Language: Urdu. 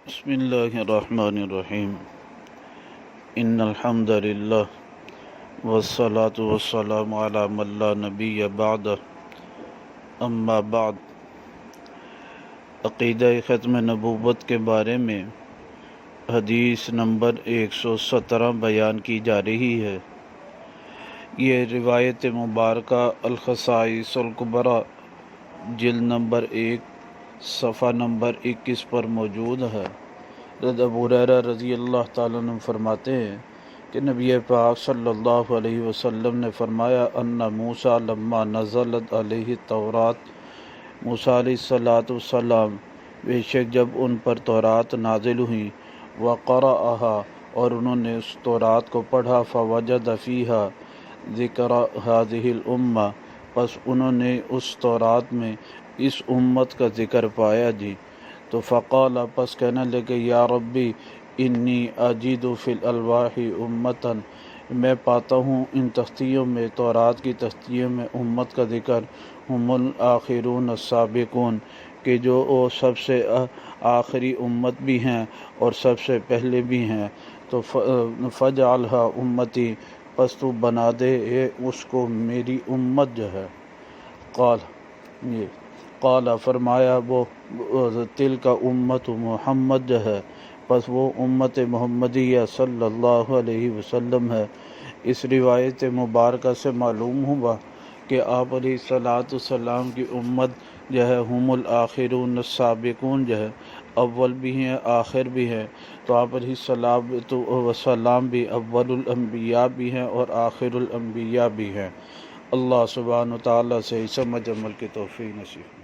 بسم اللہ الرحمن الرحیم ان الحمد للہ والصلاة والسلام علی من لا نبی بعد اما بعد۔ عقیدہ ختم نبوت کے بارے میں حدیث نمبر 117 بیان کی جا رہی ہے۔ یہ روایت مبارکہ الخصائص الکبریٰ جلد نمبر 1 صفحہ نمبر 21 پر موجود ہے۔ حضرت ابو ہریرہ رضی اللہ تعالیٰ عنہ فرماتے ہیں کہ نبی پاک صلی اللہ علیہ وسلم نے فرمایا ان موسیٰ لما نزلت علیہ التوراۃ، موسیٰ علیہ السلام بے شک جب ان پر تورات نازل ہوئی، وقرأہا اور انہوں نے اس تورات کو پڑھا، فوجد فیہا ذکر ہذہ الامہ پس انہوں نے اس تورات میں اس امت کا ذکر پایا جی۔ تو فقال پس کہنے لگے یا ربی انی اجد فی الالواح امتاً، میں پاتا ہوں ان تختیوں میں، تورات کی تختیوں میں امت کا ذکر، ہم الآخرون السابقون کہ جو وہ سب سے آخری امت بھی ہیں اور سب سے پہلے بھی ہیں۔ تو فجعلھا امتی پس تو بنا دے اس کو میری امت جو ہے۔ قال فرمایا وہ تلک امت محمد جو ہے، پس وہ امت محمدیہ صلی اللہ علیہ وسلم ہے۔ اس روایت مبارکہ سے معلوم ہوا کہ آپ علیہ السلام کی امت جو ہے ہم الآخرون السابقون جو ہے، اول بھی ہیں آخر بھی ہیں۔ تو آپ علیہ السلام بھی اول الانبیاء بھی ہیں اور آخر الانبیاء بھی ہیں۔ اللہ سبحانہ وتعالیٰ سے سمجھ عمل کی توفیق نصیب۔